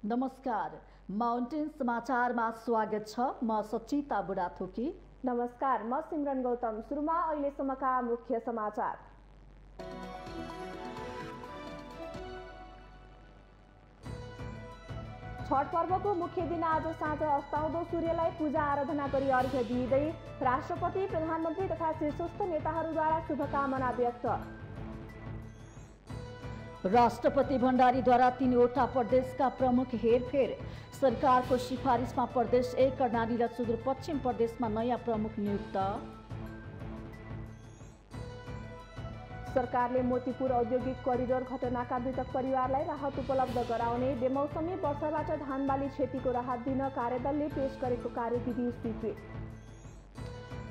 नमस्कार, माउन्टेन समाचारमा स्वागत छ। म सचिता बुढाथोकी। नमस्कार, म सिमरन गौतम। सुरुमा अहिलेसम्मका मुख्य समाचार। छठ पर्वको मुख्य दिन आज साँझ अस्ताउँदो सूर्यलाई पूजा आराधना गरी अर्घ्य दिँदै राष्ट्रपति, प्रधानमन्त्री तथा शीर्षस्थ नेताहरूद्वारा शुभकामना व्यक्त। राष्ट्रपति भण्डारीद्वारा 3वटा प्रदेशका प्रमुख हेरफेर। सरकारको सिफारिसमा प्रदेश 1 कर्णाली र सुदूरपश्चिम प्रदेशमा नयाँ प्रमुख नियुक्त। सरकारले मोतीपुर औद्योगिक करिडोर घटनाका मृतक परिवारलाई राहत उपलब्ध गराउने, बेमौसमी वर्षाबाट धान बाली क्षतिको राहत दिन कार्यदलले पेश गरेको कार्यविधि स्वीकृत।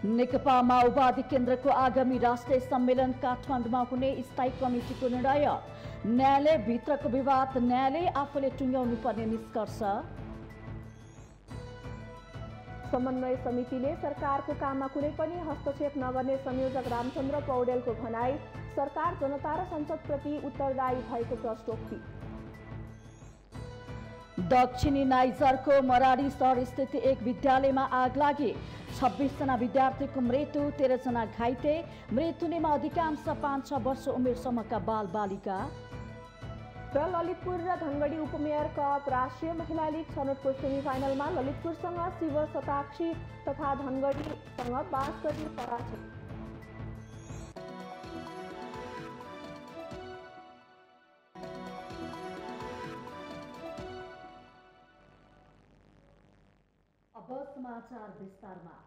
नेकपा माओवादी केन्द्रको आगामी राष्ट्रिय सम्मेलन काठमाडौँमा हुने स्थायी कमिटीको निर्णय। न्यायालयभित्रको विवाद न्यायालय आफूले टुङ्ग्याउनु पर्ने निष्कर्ष। समन्वय समितिले सरकारको काममा कुनै पनि हस्तक्षेप नगर्ने संयोजक रामचन्द्र पौडेलको भनाई। सरकार जनता र संसदप्रति उत्तरदायी भएको प्रश्नोक्ति। दक्षिणी नाइजरको मराडी सहर स्थित एक विद्यालयमा आग लागे। 26 जना विद्यार्थीको मृत्यु, 13 जना घाइते। मृत्यु हुनेमा अधिकांश 5-6 वर्ष उमेरसम्मका बालबालिका। र ललितपुर र धनगढी उपमेयर कप राष्ट्रिय महिला लिग छनौटको सेमिफाइनलमा ललितपुरसँग शिव शताक्षी तथा धनगढीसँग बाँसगढी पराजय। अब समाचार विस्तारमा।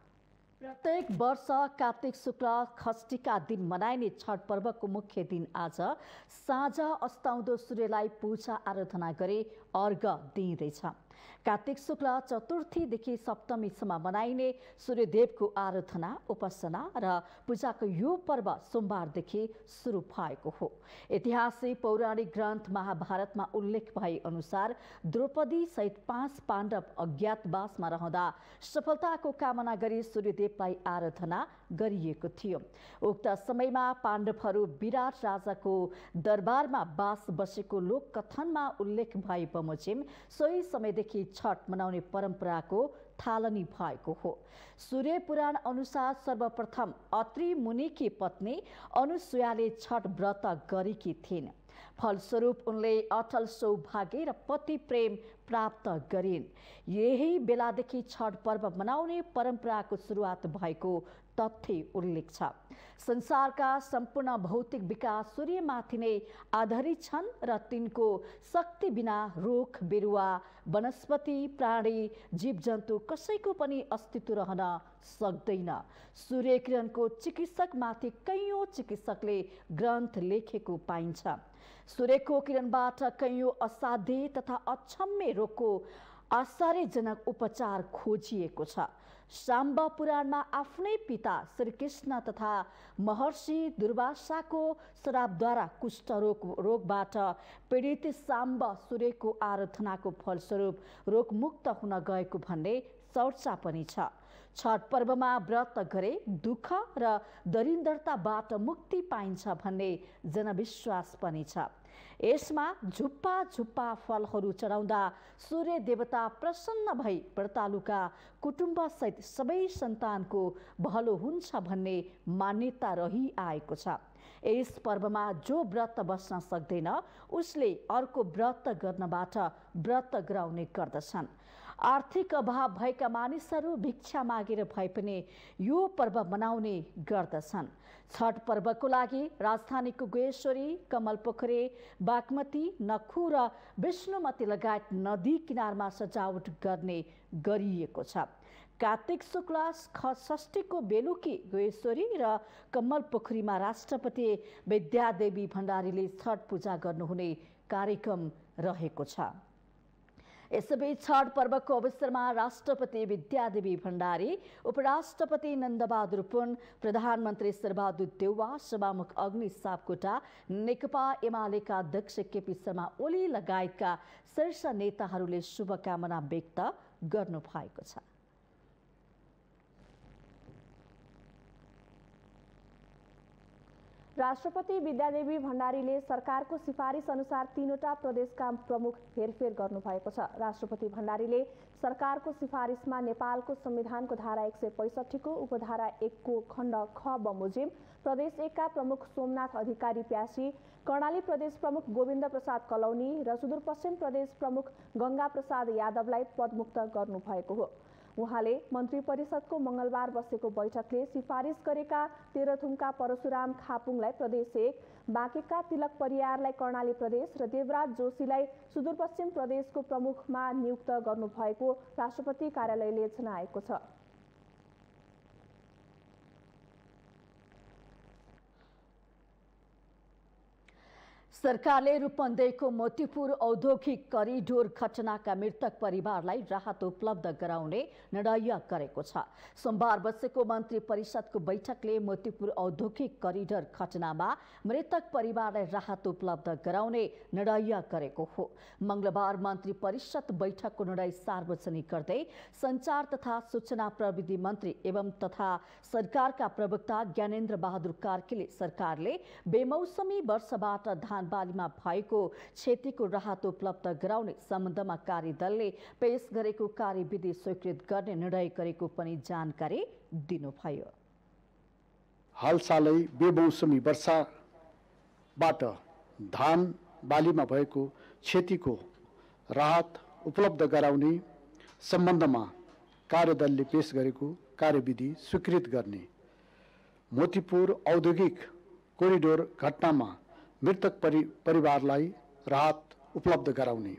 प्रत्येक वर्ष कार्तिक शुक्ल षष्ठीका दिन मनाइने छठ पर्वको मुख्य दिन आज साँझ अस्ताउँदो सूर्यलाई पूजा आराधना गरी अर्घ दिइँदैछ। कार्तिक शुक्ल चतुर्थीदेखि सप्तमीसम्म मनाइने सूर्यदेवको आराधना, उपासना र पूजाको यो पर्व सोमबारदेखि सुरु भएको हो। ऐतिहासिक पौराणिक ग्रन्थ महाभारतमा उल्लेख भए अनुसार द्रौपदी सहित 5 पाण्डव अज्ञातवासमा रहँदा सफलताको कामना गरी सूर्यदेवलाई आराधना गरिएको थियो। उक्त समयमा पाण्डवहरू विराट राजाको दरबारमा बास बसेको लोककथनमा उल्लेख भए बमोजिम सोही समयदेखि छठ मनाउने परम्पराको थालनी भएको हो। सूर्य पुराण अनुसार सर्वप्रथम अत्रि मुनिकी पत्नी अनुसुयाले छठ व्रत गरेकी थिइन्। फलस्वरूप उनले अटल सौभाग्य र पति प्रेम प्राप्त गरिन्। यही बेलादेखि छठ पर्व मनाउने परम्पराको सुरुवात भएको तथ्य उल्लेख छ। संसारका सम्पूर्ण भौतिक विकास सूर्यमाथि नै आधारित छन् र तिनको शक्ति बिना रुख बिरुवा, वनस्पति, प्राणी, जीवजन्तु कसैको पनि अस्तित्व रहन सक्दैन। सूर्य किरणको चिकित्सकमाथि कैयौँ चिकित्सकले ग्रन्थ लेखेको पाइन्छ। सूर्यको किरणबाट कैयौँ असाध्य तथा अक्षम्य रोगको आश्चर्यजनक उपचार खोजिएको छ। शाम्ब पुराणमा आफ्नै पिता श्रीकृष्ण तथा महर्षि दुर्वासाको श्रापद्वारा कुष्ठ रोगबाट पीडित शाम्ब सूर्यको आराधनाको फलस्वरूप रोगमुक्त हुन गएको भन्ने चर्चा पनि छ। छठ पर्वमा व्रत गरे दुःख र दरिद्रताबाट मुक्ति पाइन्छ भन्ने जनविश्वास पनि छ। यसमा झुप्पा झुप्पा फलहरू चढाउँदा सूर्य देवता प्रसन्न भई व्रतालुका कुटुम्बसहित सबै सन्तानको भलो हुन्छ भन्ने मान्यता रहिआएको छ। यस पर्वमा जो व्रत बस्न सक्दैन उसले अर्को व्रत गर्नबाट व्रत गराउने गर्दछन्। आर्थिक अभाव भएका मानिसहरू भिक्षा मागेर भए पनि यो पर्व मनाउने गर्दछन्। छठ पर्वको लागि राजधानीको गुहेश्वरी, कमलपोखरी, बागमती, नखु र विष्णुमती लगायत नदी किनारमा सजावट गर्ने गरिएको छ। कार्तिक शुक्ल षष्ठीको बेलुकी गुहेश्वरी र कमलपोखरीमा राष्ट्रपति विद्यादेवी भण्डारीले छठ पूजा गर्नुहुने कार्यक्रम रहेको छ। यसैबीच छठ पर्वको अवसरमा राष्ट्रपति विद्यादेवी भण्डारी, उपराष्ट्रपति नन्दबहादुर पुन, प्रधानमन्त्री शेरबहादुर देउवा, सभामुख अग्नि सापकोटा, नेकपा एमालेका अध्यक्ष केपी शर्मा ओली लगायतका शीर्ष नेताहरूले शुभकामना व्यक्त गर्नुभएको छ। राष्ट्रपति विद्यादेवी भण्डारीले सरकारको सिफारिस अनुसार 3वटा प्रदेशका प्रमुख हेरफेर गर्नुभएको छ। राष्ट्रपति भण्डारीले सरकारको सिफारिसमा नेपालको संविधानको धारा 165 को उपधारा 1 को खण्ड ख बमोजिम प्रदेश 1 का प्रमुख सोमनाथ अधिकारी प्यासी, कर्णाली प्रदेश प्रमुख गोविन्द प्रसाद कलौनी र सुदूरपश्चिम प्रदेश प्रमुख गंगा प्रसाद यादवलाई पदमुक्त गर्नुभएको हो। उहाँले मन्त्री परिषदको मंगलबार बसेको बैठकले सिफारिस गरेका तेह्रथुमका परशुराम खापुङलाई प्रदेश 1, बाँकेका तिलक परियारलाई कर्णाली प्रदेश र देवराज जोशीलाई सुदूरपश्चिम प्रदेशको प्रमुखमा नियुक्त गर्नुभएको राष्ट्रपति कार्यालयले जनाएको छ। सरकारले रूपन्देहीको मोतीपुर औद्योगिक करिडोर घटनाका मृतक परिवारलाई राहत उपलब्ध गराउने निर्णय गरेको छ। सोमबार बसेको मन्त्री परिषदको बैठकले मोतीपुर औद्योगिक करिडोर घटनामा मृतक परिवारलाई राहत उपलब्ध गराउने निर्णय गरेको हो। मंगलबार मन्त्री परिषद बैठकको निर्णय सार्वजनिक गर्दै सञ्चार तथा सूचना प्रविधि मन्त्री एवं तथा सरकारका प्रवक्ता ज्ञानेन्द्र बहादुर कार्कीले सरकारले बेमौसमी वर्षबाट धान बालीमा भएको क्षतिको राहत उपलब्ध गराउने सम्बन्धमा कार्यदलले पेश गरेको कार्यविधि स्वीकृत गर्ने निर्णय गरेको पनि जानकारी दिनुभयो। हालसालै बेमौसमी वर्षाबाट धान बालीमा भएको क्षतिको राहत उपलब्ध गराउने सम्बन्धमा कार्यदलले पेश गरेको कार्यविधि स्वीकृत गर्ने, मोतीपुर औद्योगिक कोरिडोर घटनामा मृतक परिवारलाई राहत उपलब्ध गराउने।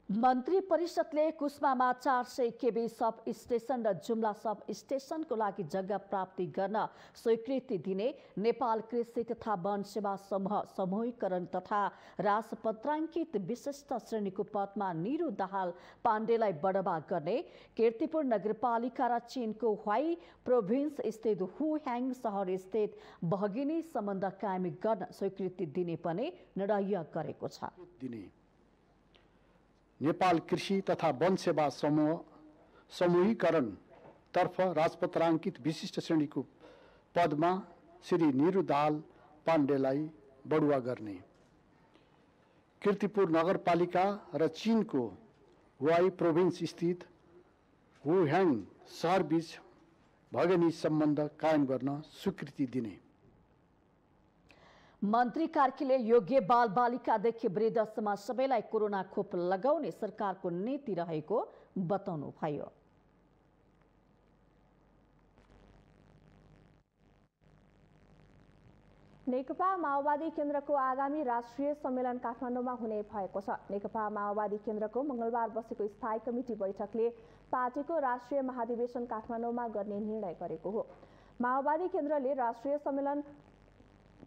मन्त्री परिषदले कुस्मामा 400 केबी सब स्टेशन र जुम्ला सब स्टेशनको लागि जग्गा प्राप्ति गर्न स्वीकृति दिने, नेपाल कृषि तथा वन सेवा समूह समूहीकरण तथा राजपत्राङ्कित विशिष्ट श्रेणीको पदमा निरु दाहाल पाण्डेलाई बढावा गर्ने, कीर्तिपुर नगरपालिका र चीनको ह्वाई प्रोभिन्स स्थित हुह्याङ सहर स्थित बहगिनी सम्बन्ध कायम गर्न स्वीकृति दिने पनि निर्णय गरेको छ। नेपाल कृषि तथा वन सेवा समूहीकरण तर्फ राजपत्राङ्कित विशिष्ट श्रेणीको पदमा श्री निरु दाहाल पाण्डेलाई बढुवा गर्ने, कीर्तिपुर नगरपालिका र चीनको हुवाई प्रोभिन्स स्थित हुह्याङ सहरबीच भगनी सम्बन्ध कायम गर्न स्वीकृति दिने। मन्त्री कार्कीले योग्य बालबालिकादेखि वृद्धसम्म सबैलाई कोरोना खोप लगाउने सरकारको नीति रहेको बताउनुभयो। नेकपा माओवादी केन्द्रको आगामी राष्ट्रिय सम्मेलन काठमाडौँमा हुने भएको छ। नेकपा माओवादी केन्द्रको मंगलबार बसेको स्थायी कमिटी बैठकले पार्टीको राष्ट्रिय महाधिवेशन काठमाडौँमा गर्ने निर्णय गरेको हो। माओवादी केन्द्रले राष्ट्रिय सम्मेलन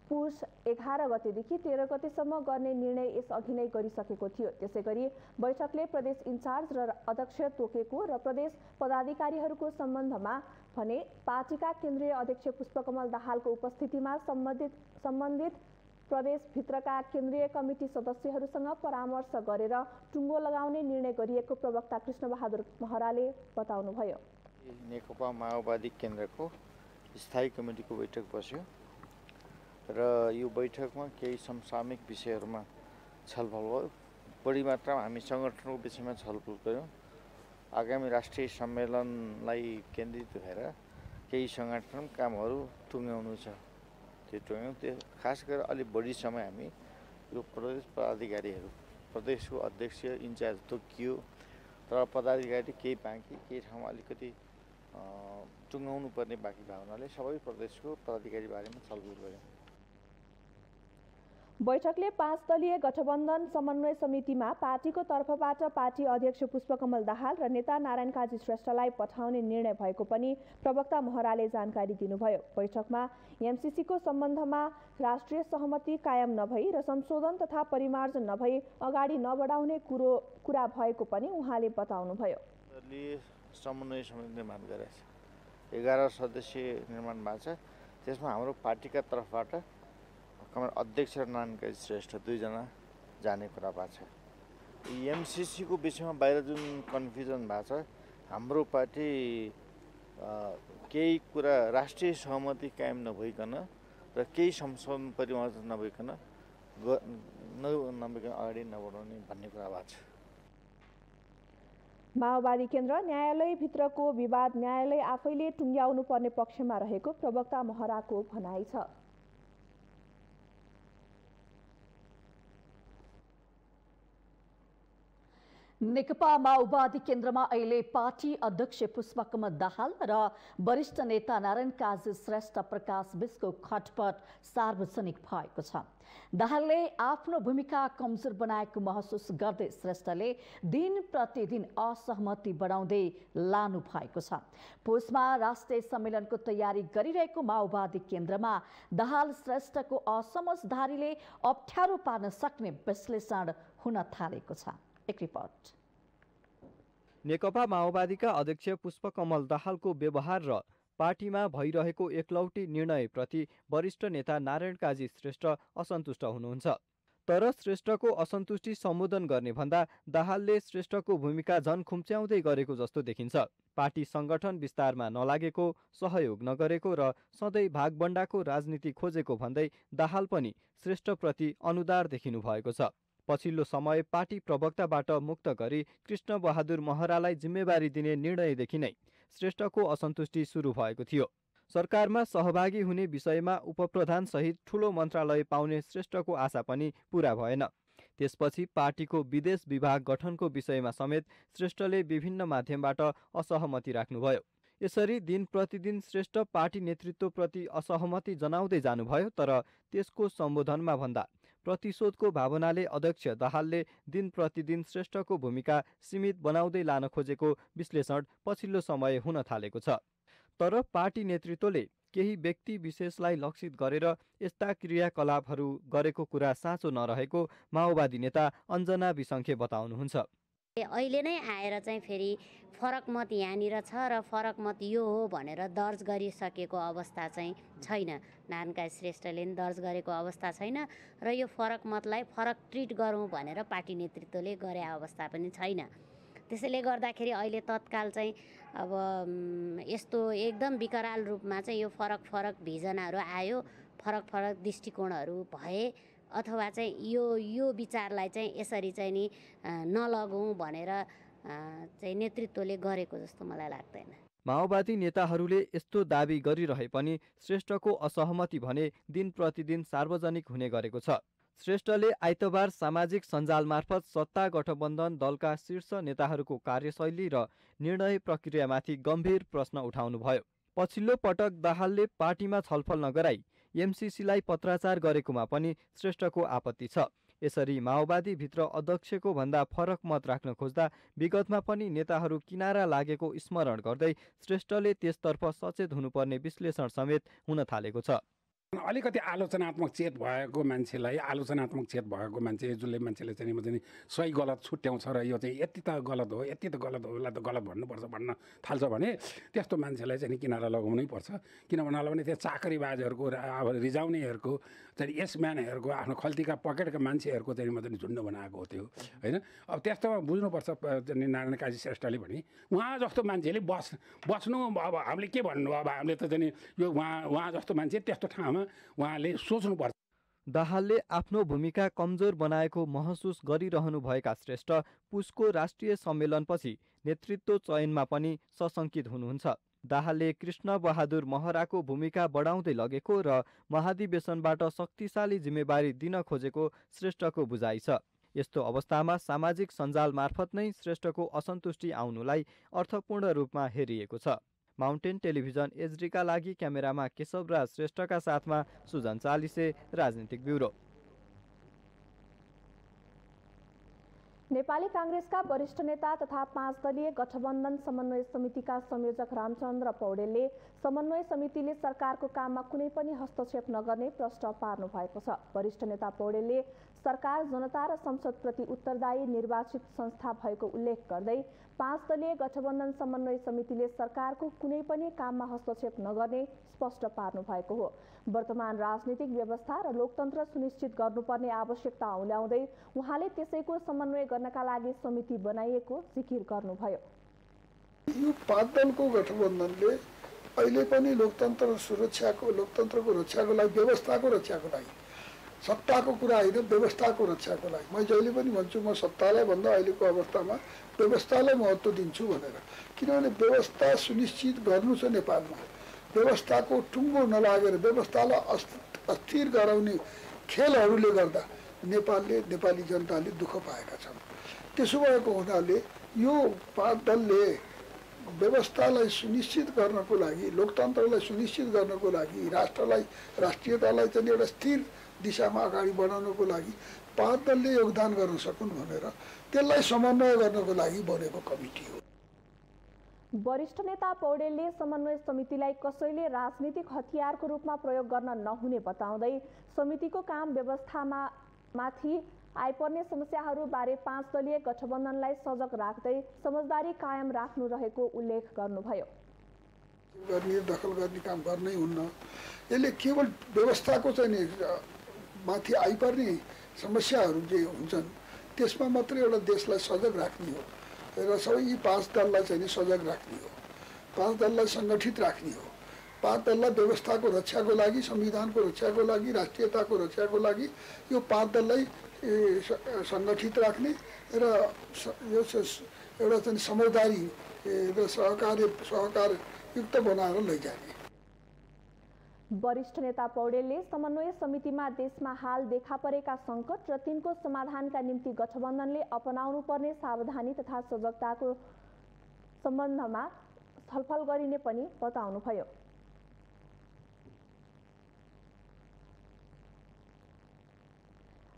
पुष 11 गतेदेखि 13 गतेसम्म गर्ने निर्णय यसअघि नै गरिसकेको थियो। त्यसैगरी बैठकले प्रदेश इन्चार्ज र अध्यक्ष तोकेको र प्रदेश पदाधिकारीहरूको सम्बन्धमा भने पार्टीका केन्द्रीय अध्यक्ष पुष्पकमल दाहालको उपस्थितिमा सम्बन्धित प्रदेशभित्रका केन्द्रीय कमिटी सदस्यहरूसँग परामर्श गरेर टुङ्गो लगाउने निर्णय गरिएको प्रवक्ता कृष्णबहादुर महराले बताउनुभयो। नेकपा माओवादी केन्द्रको स्थायी कमिटीको बैठक बस्यो र यो बैठकमा केही समसामयिक विषयहरूमा छलफल भयो। बढी मात्रामा हामी सङ्गठनको विषयमा छलफल गऱ्यौँ। आगामी राष्ट्रिय सम्मेलनलाई केन्द्रित भएर केही सङ्गठन कामहरू टुङ्ग्याउनु छ, त्यो टुङ्ग्यौँ। त्यो खास गरेर अलिक बढी समय हामी यो प्रदेश पदाधिकारीहरू, प्रदेशको अध्यक्ष इन्चार्ज तोकियो तर पदाधिकारी केही बाँकी, केही ठाउँमा अलिकति टुङ्ग्याउनु पर्ने बाँकी भावनाले सबै प्रदेशको पदाधिकारी बारेमा छलफल गऱ्यौँ। बैठकले 5 दलीय गठबन्धन समन्वय समितिमा पार्टीको तर्फबाट पार्टी अध्यक्ष पुष्पकमल दाहाल र नेता नारायण काजी श्रेष्ठलाई पठाउने निर्णय भएको पनि प्रवक्ता महराले जानकारी दिनुभयो। बैठकमा एमसीसीको सम्बन्धमा राष्ट्रिय सहमति कायम नभई र संशोधन तथा परिमार्जन नभई अगाडि नबढाउने कुरा भएको पनि उहाँले बताउनुभयो। समन्वय समिति निर्माण गरेको छ, 11 सदस्यीय निर्माण भएको छ। त्यसमा हाम्रो पार्टीका तर्फबाट अध्यक्ष र नारायण काजी श्रेष्ठ 2 जना जाने कुरा भएको छ। एमसीसीको विषयमा बाहिर जुन कन्फ्युजन भएको छ, हाम्रो पार्टी केही कुरा राष्ट्रिय सहमति कायम नभइकन र केही संशोधन परिमार्जन नभइकन अगाडि नबढाउने भन्ने कुरा भएको छ। माओवादी केन्द्र न्यायालयभित्रको विवाद न्यायालय आफैले टुङ्ग्याउनु पर्ने पक्षमा रहेको प्रवक्ता महराको भनाइ छ। नेकपा माओवादी केन्द्रमा अहिले पार्टी अध्यक्ष पुष्पकमल दाहाल र वरिष्ठ नेता नारायण काजी श्रेष्ठ प्रकाश बीचको खटपट सार्वजनिक भएको छ। दाहालले आफ्नो भूमिका कमजोर बनाएको महसुस गर्दै श्रेष्ठले दिन प्रतिदिन असहमति बढाउँदै लानु भएको छ। पुसमा राष्ट्रिय सम्मेलनको तयारी गरिरहेको माओवादी केन्द्रमा दाहाल श्रेष्ठको असमझदारीले अप्ठ्यारो पार्न सक्ने विश्लेषण हुन थालेको छ। एक रिपोर्ट। नेकपा माओवादीका अध्यक्ष पुष्पकमल दाहालको व्यवहार र पार्टीमा भइरहेको एकलौटी निर्णयप्रति वरिष्ठ नेता नारायण काजी श्रेष्ठ असन्तुष्ट हुनुहुन्छ। तर श्रेष्ठको असन्तुष्टि सम्बोधन गर्ने भन्दा दाहालले श्रेष्ठको भूमिका झन खुम्च्याउँदै गरेको जस्तो देखिन्छ। पार्टी संगठन विस्तारमा नलागेको, सहयोग नगरेको र सधैँ भागबण्डाको राजनीति खोजेको भन्दै दाहाल पनि श्रेष्ठप्रति अनुदार देखिनु भएको छ। पछिल्लो समय पार्टी प्रवक्ताबाट मुक्त गरी कृष्ण बहादुर महरालाई जिम्मेवारी दिने निर्णयदेखि नै श्रेष्ठको असन्तुष्टि सुरु भएको थियो। सरकारमा सहभागी हुने विषयमा उपप्रधान सहित ठूलो मन्त्रालय पाउने श्रेष्ठको आशा पनि पूरा भएन। त्यसपछि पार्टीको विदेश विभाग गठनको विषयमा समेत श्रेष्ठले विभिन्न माध्यमबाट असहमति राख्नुभयो। यसरी दिन प्रतिदिन श्रेष्ठ पार्टी नेतृत्वप्रति असहमति जनाउँदै जानुभयो। तर त्यसको सम्बोधनमा भन्दा प्रतिशोधको भावनाले अध्यक्ष दाहालले दिन प्रतिदिन श्रेष्ठको भूमिका सीमित बनाउँदै लान खोजेको विश्लेषण पछिल्लो समय हुन थालेको छ। तर पार्टी नेतृत्वले केही व्यक्ति विशेषलाई लक्षित गरेर यस्ता क्रियाकलापहरू गरेको कुरा साँचो नरहेको माओवादी नेता अञ्जना विसङ्खे बताउनुहुन्छ। अहिले नै आएर चाहिँ फेरि फरक मत यहाँनिर छ र फरक मत यो हो भनेर दर्ज गरिसकेको अवस्था चाहिँ छैन। नारायण काजी श्रेष्ठले पनि दर्ज गरेको अवस्था छैन र यो फरक मतलाई फरक ट्रिट गरौँ भनेर पार्टी नेतृत्वले गरे अवस्था पनि छैन। त्यसैले गर्दाखेरि अहिले तत्काल चाहिँ अब यस्तो एकदम विकराल रूपमा चाहिँ यो फरक भिजनहरू आयो, फरक दृष्टिकोणहरू भए अथवा चाहिँ यो विचारलाई चाहिँ यसरी चाहिँ नि नलगौँ भनेर चाहिँ नेतृत्वले गरेको जस्तो मलाई लाग्दैन। माओवादी नेताहरूले यस्तो दाबी गरिरहे पनि श्रेष्ठको असहमति भने दिन प्रतिदिन सार्वजनिक हुने गरेको छ। श्रेष्ठले आइतबार सामाजिक सञ्जाल मार्फत सत्ता गठबन्धन दलका शीर्ष नेताहरूको कार्यशैली र निर्णय प्रक्रियामाथि गम्भीर प्रश्न उठाउनुभयो। पछिल्लो पटक दाहालले पार्टीमा छलफल नगराई एमसीसीलाई पत्राचार गरेकोमा पनि श्रेष्ठको आपत्ति छ। यसरी माओवादी भित्र अध्यक्षको भन्दा फरक मत राख्न खोज्दा विगतमा पनि नेताहरू किनारा लागेको स्मरण गर्दै श्रेष्ठले त्यसतर्फ सचेत हुनुपर्ने विश्लेषण समेत हुन थालेको छ। अलिकति आलोचनात्मक चेत भएको मान्छेलाई आलोचनात्मक चेत भएको मान्छे जसले मान्छेले चाहिँ सही गलत छुट्याउँछ र यो चाहिँ यति त गलत हो यसलाई त गलत भन्नुपर्छ भन्न थाल्छ भने त्यस्तो मान्छेलाई चाहिँ किनारा लगाउनै पर्छ। किन भन्नाले भने त्यो चाकरीबाजहरूको अब रिजाउनेहरूको चाहिँ यसम्यानहरूको आफ्नो खल्तीका पकेटका मान्छेहरूको चाहिँ झुन्ड बनाएको हो त्यो होइन। अब त्यस्तोमा बुझ्नुपर्छ नारायण काजी श्रेष्ठले पनि उहाँ जस्तो मान्छेले बस्नु अब हामीले के भन्नु, अब हामीले त चाहिँ यो उहाँ जस्तो मान्छे त्यस्तो ठाउँमा उहाँले सोच्नुपर्छ। दाहालले आफ्नो भूमिका कमजोर बनाएको महसुस गरिरहनु भएका श्रेष्ठ पुसको राष्ट्रिय सम्मेलनपछि नेतृत्व चयनमा पनि सशङ्कित हुनुहुन्छ। दाहालले कृष्ण बहादुर महराको भूमिका बढाउँदै लगेको र महाधिवेशनबाट शक्तिशाली जिम्मेवारी दिन खोजेको श्रेष्ठको बुझाइ छ। यस्तो अवस्थामा सामाजिक सञ्जाल मार्फत नै श्रेष्ठको असन्तुष्टि आउनुलाई अर्थपूर्ण रूपमा हेरिएको छ। माउन्टेन टेलिभिजन एचडीका लागि क्यामेरामा केशवराज श्रेष्ठका साथमा सुजन चालिसे, राजनीतिक ब्युरो। नेपाली कांग्रेसका वरिष्ठ नेता तथा 5 दलीय गठबन्धन समन्वय समितिका संयोजक रामचन्द्र पौडेलले समन्वय समितिले सरकारको काममा कुनै पनि हस्तक्षेप नगर्ने प्रश्न पार्नु भएको छ। वरिष्ठ नेता पौडेलले सरकार जनता र संसदप्रति उत्तरदायी निर्वाचित संस्था भएको उल्लेख गर्दै 5 दलीय गठबन्धन समन्वय समितिले सरकारको कुनै पनि काममा हस्तक्षेप नगर्ने स्पष्ट पार्नु भएको हो। वर्तमान राजनीतिक व्यवस्था र लोकतन्त्र सुनिश्चित गर्नुपर्ने आवश्यकता औल्याउँदै उहाँले त्यसैको समन्वय गर्नका लागि समिति बनाइएको जिकिर गर्नुभयो। यो 5 दलको गठबन्धनले अहिले पनि लोकतन्त्रको रक्षाको लागि, व्यवस्थाको रक्षाको लागि, सत्ताको कुरा होइन, व्यवस्थाको रक्षाको लागि म जहिले पनि भन्छु, म सत्तालाई भन्दा अहिलेको अवस्थामा व्यवस्थालाई महत्त्व दिन्छु भनेर। किनभने व्यवस्था सुनिश्चित गर्नु छ नेपालमा। व्यवस्थाको टुङ्गो नलागेर व्यवस्थालाई अस्थिर गराउने खेलहरूले गर्दा नेपाली जनताले दुःख पाएका छन्। त्यसो भएको हुनाले यो 5 दलले व्यवस्थालाई सुनिश्चित गर्नको लागि, लोकतन्त्रलाई सुनिश्चित गर्नको लागि, राष्ट्रियतालाई चाहिँ एउटा स्थिर दिशामा अगाडि बढाउनको लागि 5 दलले योगदान गर्न सकुन् भनेर त्यसलाई समन्वय गर्नको लागि बनेको कमिटी हो। वरिष्ठ नेता पौडेलले समन्वय समितिलाई कसैले राजनीतिक हतियारको रूपमा प्रयोग गर्न नहुने बताउँदै समितिको काम व्यवस्थामा माथि आइपर्ने समस्याहरूबारे 5 दलीय गठबन्धनलाई सजग राख्दै समझदारी कायम राख्नु रहेको उल्लेख गर्नुभयो। दखल गर्ने काम गर्नै हुन्न। यसले केवल व्यवस्थाको चाहिँ नि माथि आइपर्ने समस्याहरू जे हुन्छन् त्यसमा मात्रै एउटा देशलाई सजग राख्ने हो र सबै यी 5 दललाई चाहिँ नि सजग राख्ने हो, 5 दललाई सङ्गठित राख्ने हो। 5 दललाई व्यवस्थाको रक्षाको लागि, संविधानको रक्षाको लागि, राष्ट्रियताको रक्षाको लागि यो 5 दललाई सङ्गठित राख्ने र यो एउटा चाहिँ समझदारी र सहकारयुक्त बनाएर लैजाने। वरिष्ठ नेता पौडेलले समन्वय समितिमा देशमा हाल देखा परेका सङ्कट र तिनको समाधानका निम्ति गठबन्धनले अपनाउनु पर्ने सावधानी तथा सजगताको सम्बन्धमा छलफल गरिने पनि बताउनुभयो।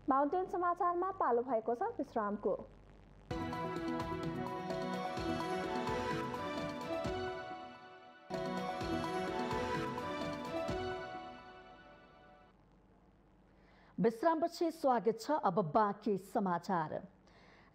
माउन्टेन समाचारमा पालो भएको छ विश्रामको। विश्रामपछि स्वागत छ। अब बाँकी समाचार।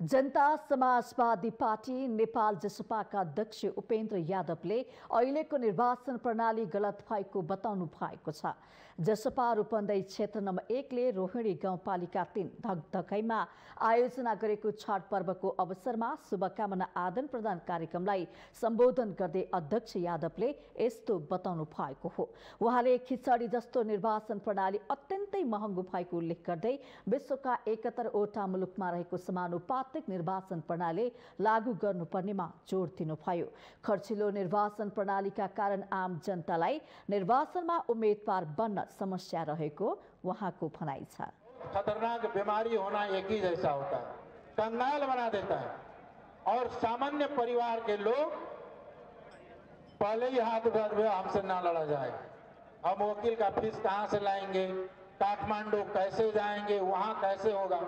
जनता समाजवादी पार्टी नेपाल जसपाका अध्यक्ष उपेन्द्र यादवले अहिलेको निर्वाचन प्रणाली गलत भएको बताउनु भएको छ। जसपा रूपन्देही क्षेत्र नम्बर 1 ले रोहिणी गाउँपालिका 3 धकधकैमा आयोजना गरेको छठ पर्वको अवसरमा शुभकामना आदान प्रदान कार्यक्रमलाई सम्बोधन गर्दै अध्यक्ष यादवले यस्तो बताउनु भएको हो। उहाँले खिचडी जस्तो निर्वाचन प्रणाली अत्यन्तै महँगो भएको उल्लेख गर्दै विश्वका 71वटा मुलुकमा रहेको समानुपातिक निर्वाचन प्रणाली लागू गर्नुपर्नेमा जोड दिनुभयो। खर्चिलो निर्वाचन प्रणालीका कारण आम जनतालाई निर्वाचनमा उम्मेदवार बन्न समस्या रहेको वहाँको भनाइ छ। खतरनाक बीमारी होना एक ही जैसा होता है, कंगाल बना देता है और सामान्य परिवार के लोग पहले ही हाथ उठा दिए, हमसे ना लड़ा जाएगा, हम वकील का फीस कहाँ से लाएंगे, काठमांडू कैसे जाएंगे, वहां कैसे होगा।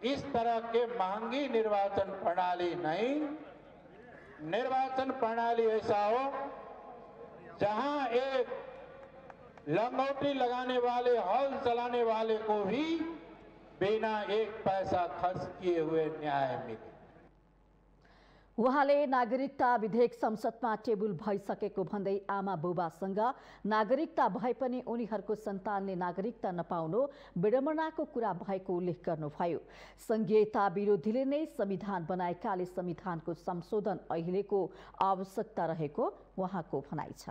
इस तरह के महंगी निर्वाचन प्रणाली नहीं, निर्वाचन प्रणाली ऐसा हो जहां एक लंगोटी लगाने वाले, हल चलाने वाले को भी बिना एक पैसा खर्च किए हुए न्याय मिले। उहाँले नागरिकता विधेयक संसदमा टेबुल भइसकेको भन्दै आमा बुबासँग नागरिकता भए पनि उनीहरूको सन्तानले नागरिकता नपाउनु विडम्बनाको कुरा भएको उल्लेख गर्नुभयो। संघीयता विरोधीले नै संविधान बनाएकाले संविधानको संशोधन अहिलेको आवश्यकता रहेको उहाँको भनाइ छ।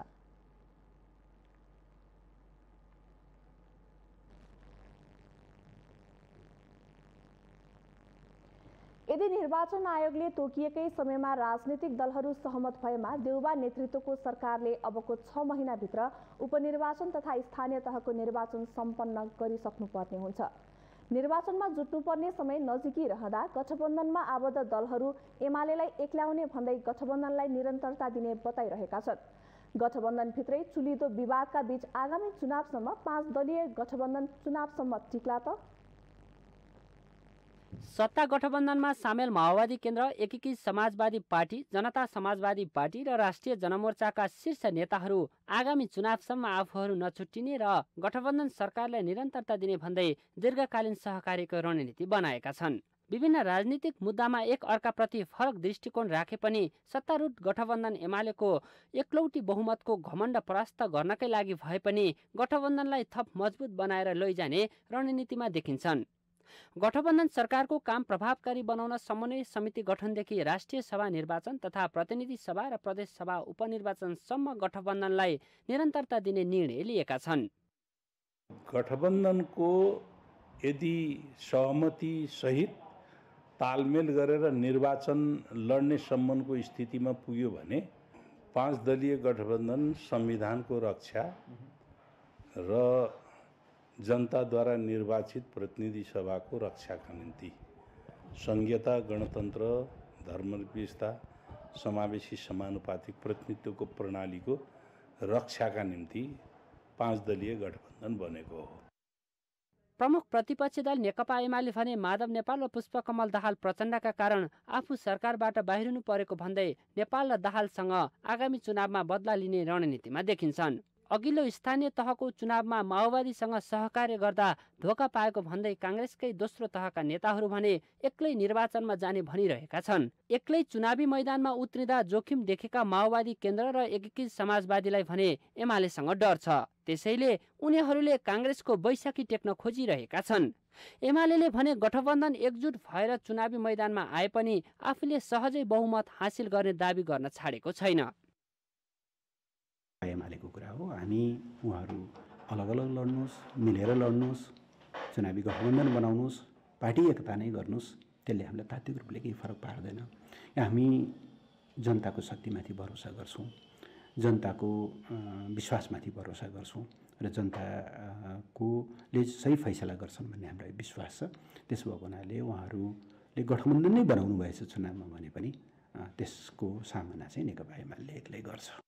यदि निर्वाचन आयोगले तोकिएकै समयमा राजनीतिक दलहरू सहमत भएमा देउबा नेतृत्वको सरकारले अबको 6 महिनाभित्र उपनिर्वाचन तथा स्थानीय तहको निर्वाचन सम्पन्न गरिसक्नुपर्ने हुन्छ। निर्वाचनमा जुट्नुपर्ने समय नजिकै रहँदा गठबन्धनमा आबद्ध दलहरू एमालेलाई एक्ल्याउने भन्दै गठबन्धनलाई निरन्तरता दिने बताइरहेका छन्। गठबन्धनभित्रै चुलिदो विवादका बीच आगामी चुनावसम्म 5 दलीय गठबन्धन चुनावसम्म टिक्ला त? सत्ता गठबन्धनमा सामेल माओवादी केन्द्र, एकीकृत समाजवादी पार्टी, जनता समाजवादी पार्टी र राष्ट्रिय जनमोर्चाका शीर्ष नेताहरू आगामी चुनावसम्म आफूहरू नछुट्टिने र गठबन्धन सरकारलाई निरन्तरता दिने भन्दै दीर्घकालीन सहकार्यको रणनीति बनाएका छन्। विभिन्न राजनीतिक मुद्दामा एक अर्काप्रति फरक दृष्टिकोण राखे पनि सत्तारूढ गठबन्धन एमालेको एकलौटी बहुमतको घमण्ड परास्त गर्नकै लागि भए पनि गठबन्धनलाई थप मजबुत बनाएर लैजाने रणनीतिमा देखिन्छन्। गठबन्धन सरकारको काम प्रभावकारी बनाउन समन्वय समिति गठनदेखि राष्ट्रिय सभा निर्वाचन तथा प्रतिनिधि सभा र प्रदेश सभा उपनिर्वाचनसम्म गठबन्धनलाई निरन्तरता दिने निर्णय लिएका छन्। गठबन्धनको यदि सहमति सहित तालमेल गरेर निर्वाचन लड्ने सम्मको स्थितिमा पुग्यो भने 5 दलीय गठबन्धन संविधानको रक्षा र जनताद्वारा निर्वाचित प्रतिनिधि सभाको रक्षाका निम्ति संघीयता, गणतन्त्र, धर्मनिरपेक्षता, समावेशी समानुपातिक प्रतिनिधित्वको प्रणालीको रक्षाका निम्ति 5 दलीय गठबन्धन बनेको हो। प्रमुख प्रतिपक्षी दल नेकपा एमाले भने माधव नेपाल र पुष्पकमल दाहाल प्रचण्डका कारण आफू सरकारबाट बाहिरिनु परेको भन्दै नेपाल र दाहालसँग आगामी चुनावमा बदला लिने रणनीतिमा देखिन्छन्। अघिल्लो स्थानीय तहको चुनावमा माओवादीसँग सहकार्य गर्दा धोका पाएको भन्दै काङ्ग्रेसकै दोस्रो तहका नेताहरू भने एक्लै निर्वाचनमा जाने भनिरहेका छन्। एक्लै चुनावी मैदानमा उत्रिँदा जोखिम देखेका माओवादी केन्द्र र एकीकृत समाजवादीलाई भने एमालेसँग डर छ। त्यसैले उनीहरूले काङ्ग्रेसको बैशाखी टेक्न खोजिरहेका छन्। एमाले भने गठबन्धन एकजुट भएर चुनावी मैदानमा आए पनि आफूले सहजै बहुमत हासिल गर्ने दाबी गर्न छाडेको छैन। एमालेको कुरा हो, हामी उहाँहरू अलग अलग लड्नुहोस्, मिलेर लड्नुहोस्, चुनावी गठबन्धन बनाउनुहोस्, पार्टी एकता नै गर्नुहोस्, त्यसले हामीलाई तात्विक रूपले केही फरक पार्दैन। हामी जनताको शक्तिमाथि भरोसा गर्छौँ, जनताको विश्वासमाथि भरोसा गर्छौँ र जनताकोले सही फैसला गर्छन् भन्ने हामीलाई विश्वास छ। त्यसो भएको हुनाले उहाँहरूले गठबन्धन नै बनाउनु भएछ चुनावमा भने पनि त्यसको सामना चाहिँ नेकपा एमाले एक्लै गर्छ।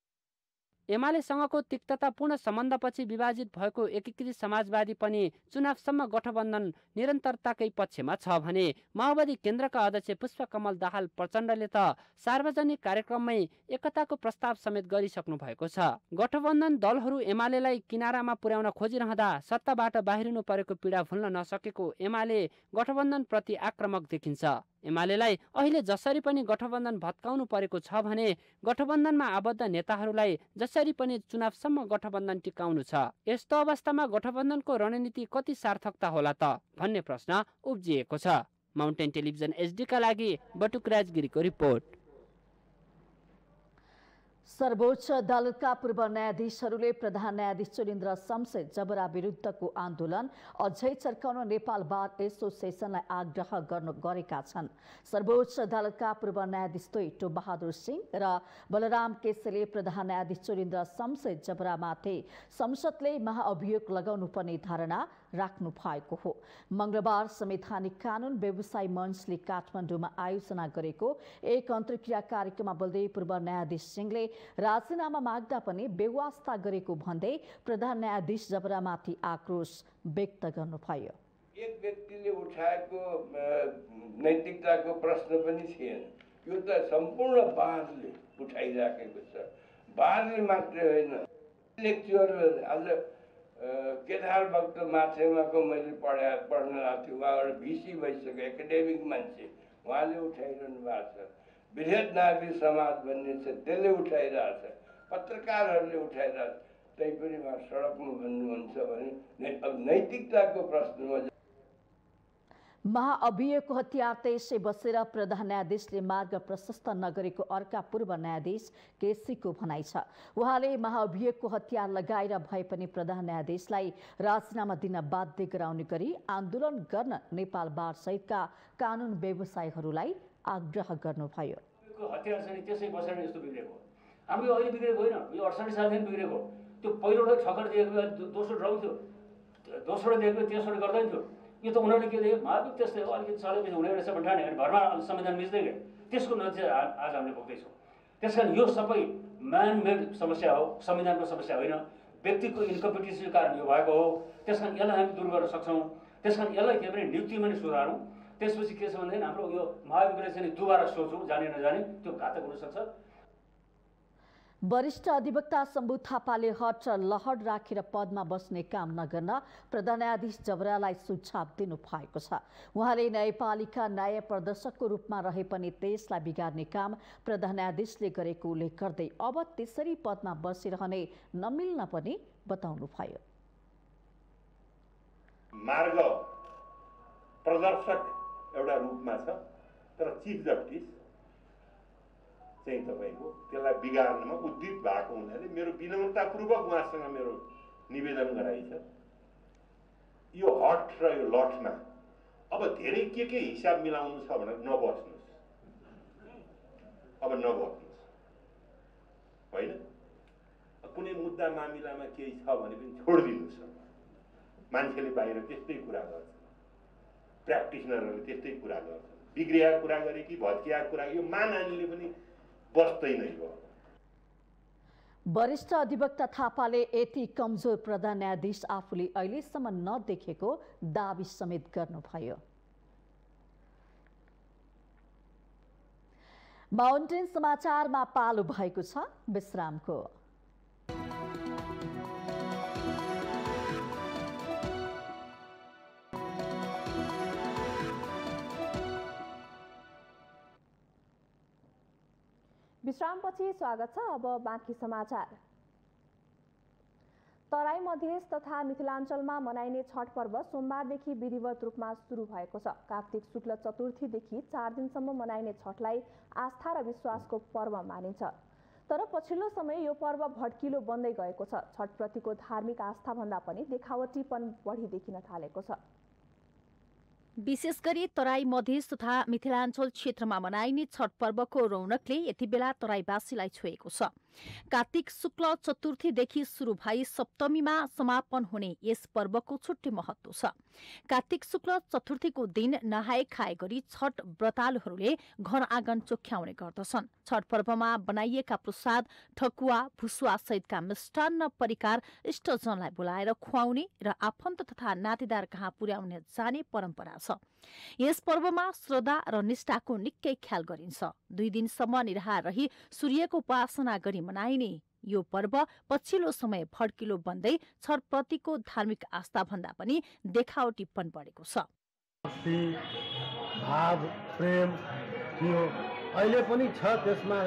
एमालेसँगको तिक्ततापूर्ण सम्बन्धपछि विभाजित भएको एकीकृत समाजवादी पनि चुनावसम्म गठबन्धन निरन्तरताकै पक्षमा छ भने माओवादी केन्द्रका अध्यक्ष पुष्पकमल दाहाल प्रचण्डले त सार्वजनिक कार्यक्रममै एकताको प्रस्ताव समेत गरिसक्नु भएको छ। गठबन्धन दलहरू एमालेलाई किनारामा पुर्याउन खोजिरहँदा सत्ताबाट बाहिरिनु परेको पीडा भुल्न नसकेको एमाले गठबन्धनप्रति आक्रामक देखिन्छ। एमालेलाई अहिले जसरी पनि गठबन्धन भत्काउनु परेको छ भने गठबन्धनमा आबद्ध नेताहरूलाई जसरी पनि चुनावसम्म गठबन्धन टिकाउनु छ। यस्तो अवस्थामा गठबन्धनको रणनीति कति सार्थकता होला त भन्ने प्रश्न उब्जिएको छ। माउन्टेन टेलिभिजन एचडीका लागि बटुकराज गिरीको रिपोर्ट। सर्वोच्च अदालतका पूर्व न्यायाधीशहरूले प्रधान न्यायाधीश चुरेन्द्र शमशेर जबरा विरुद्धको आन्दोलन अझै चर्काउन नेपाल बार एसोसिएसनलाई आग्रह गरेका छन्। सर्वोच्च अदालतका पूर्व न्यायाधीश टो बहादुर सिंह र बलराम केसीले प्रधान न्यायाधीश चुरेन्द्र शमशेर जबरामाथि संसदले महाअभियोग लगाउनु पर्ने धारणा राख्नु भएको हो। मंगलबार संवैधानिक कानून व्यवसाय मञ्चले काठमाडौँमा आयोजना गरेको एक अन्तर्क्रिया कार्यक्रममा बोल्दै पूर्व न्यायाधीश सिंहले राजीनामा माग्दा पनि बेवास्ता गरेको भन्दै प्रधान न्यायाधीश जबरामाथि आक्रोश व्यक्त गर्नुभयो। एक व्यक्तिले उठाएको नैतिकताको प्रश्न पनि थिएन, यो त सम्पूर्ण बारले उठाइराखेको छ। बारले मात्रै होइन, लेक्चर आज केदार भक्त माछेमाको मैले पढ्न आएको थिएँ, उहाँबाट भिसी भइसक्यो, एकाडेमिक मान्छे, उहाँले उठाइरहनु भएको छ। वृहत नागरिक समाज भन्ने छ, त्यसले उठाइरहेछ, पत्रकारहरूले उठाइरहेछ, तैपनि उहाँ सडकमा भन्नुहुन्छ भने अब नैतिकताको प्रश्नमा महाअभियोगको हतियार त्यसै बसेर प्रधान न्यायाधीशले मार्ग प्रशस्त नगरेको अर्का पूर्व न्यायाधीश केसीको भनाइ छ। उहाँले महाअभियोगको हतियार लगाएर भए पनि प्रधान न्यायाधीशलाई राजीनामा दिन बाध्य गराउने गरी आन्दोलन गर्न नेपाल बार सहितका कानून व्यवसायीहरूलाई आग्रह गर्नुभयो। हतियार चाहिँ त्यसै बसेर यस्तो बिग्रेको हाम्रो अहिले बिग्रेको होइन, यो 68 सालदेखि बिग्रेको। त्यो पहिलोटो ठक्कर दिएको, दोस्रो ड्राउन थियो, दोस्रो दिएको, तेस्रो गर्दैन थियो। यो त उनीहरूले के दियो, महाभियोग त्यस्तै हो, अलिकति चलेपछि हुने रहेछ भने ठाने भरमा संविधान मिच्दै गयो। त्यसको नतिजा आज हामीले भोग्दैछौँ। त्यस कारण यो सबै म्यान मेड समस्या हो, संविधानको समस्या होइन, व्यक्तिको इन्कम्पिटेन्सीको कारण यो भएको हो। त्यस कारण यसलाई हामी दूर गर्न सक्छौँ। त्यस कारण यसलाई के भने नियुक्तिमा नै सुधारौँ। त्यसपछि के छ भनेदेखि हाम्रो यो महाभियोगले चाहिँ दुबारा सोचौँ, जाने नजाने त्यो घातक हुनसक्छ। वरिष्ठ अधिवक्ता शम्भु थापाले हट र लहर राखेर पदमा बस्ने काम नगर्न प्रधान न्यायाधीश जबरालाई सुझाव दिनु भएको छ। उहाँले न्यायपालिका न्याय प्रदर्शकको रूपमा रहे पनि देशलाई बिगार्ने काम प्रधान न्यायाधीशले गरेको उल्लेख गर्दै अब त्यसरी पदमा बसिरहने नमिल्न पनि बताउनुभयो। मार्ग प्रदर्शक एउटा रूपमा छ, तर चिफ जस्टिस चाहिँ तपाईँको त्यसलाई बिगार्नमा उद्युत भएको हुनाले मेरो विनम्रतापूर्वक उहाँसँग मेरो निवेदन गराइ छ, यो हट र यो लटमा अब धेरै के हिसाब मिलाउनु छ भनेर नबस्नुहोस्, अब नबस्नुहोस् होइन। कुनै मुद्दा मामिलामा केही छ भने पनि छोडिदिनुहोस्। मान्छेले बाहिर त्यस्तै कुरा गर्छ, प्र्याक्टिसनरहरूले त्यस्तै कुरा गर्छ, बिग्रिया कुरा गरे कि भत्किया कुरा, यो मानहानिले पनि बस्दैन यो। वरिष्ठ अधिवक्ता थापाले यति कमजोर प्रधान न्यायाधीश आफूले अहिलेसम्म नदेखेको दाबी समेत गर्नुभयो। माउन्टेन समाचारमा पालो भएको छ विश्रामको। विश्रामपछि स्वागत छ। अब बाँकी समाचार। तराई मधेस तथा मिथिलाञ्चलमा मनाइने छठ पर्व सोमबारदेखि विधिवत रूपमा सुरु भएको छ। कार्तिक शुक्ल चतुर्थीदेखि 4 दिनसम्म मनाइने छठलाई आस्था र विश्वासको पर्व मानिन्छ। तर पछिल्लो समय यो पर्व भड्किलो बन्दै गएको छ। छठप्रतिको धार्मिक आस्थाभन्दा पनि देखावटीपन बढी देखिन थालेको छ। विशेष गरी तराई मधेस तथा मिथिलाञ्चल क्षेत्रमा मनाइने छठ पर्वको रौनकले यति बेला तराईवासीलाई छोएको छ। कार्तिक शुक्ल चतुर्थीदेखि सुरु भई सप्तमीमा समापन हुने यस पर्वको छुट्टै महत्व छ। कार्तिक शुक्ल चतुर्थीको दिन नहाए खाए गरी छठ व्रतालुहरूले घर आँगन चोख्याउने गर्दछन्। छठ पर्वमा बनाइएका प्रसाद, ठकुवा, भुसुवा सहितका मिष्टान्न परिकार इष्टजनलाई बोलाएर खुवाउने र आफन्त तथा नातेदार कहाँ पुर्याउने जाने परम्परा छ। यस पर्वमा श्रद्धा र निष्ठाको निकै ख्याल गरिन्छ। 2 दिनसम्म निराहार रही सूर्यको उपासना गरी मनाइने यो पर्व पछिल्लो समय भड्किलो बन्दै छठप्रतिको धार्मिक आस्था भन्दा पनि देखावटीपन बढेको छ। भाव प्रेम थियो, अहिले पनि छ, त्यसमा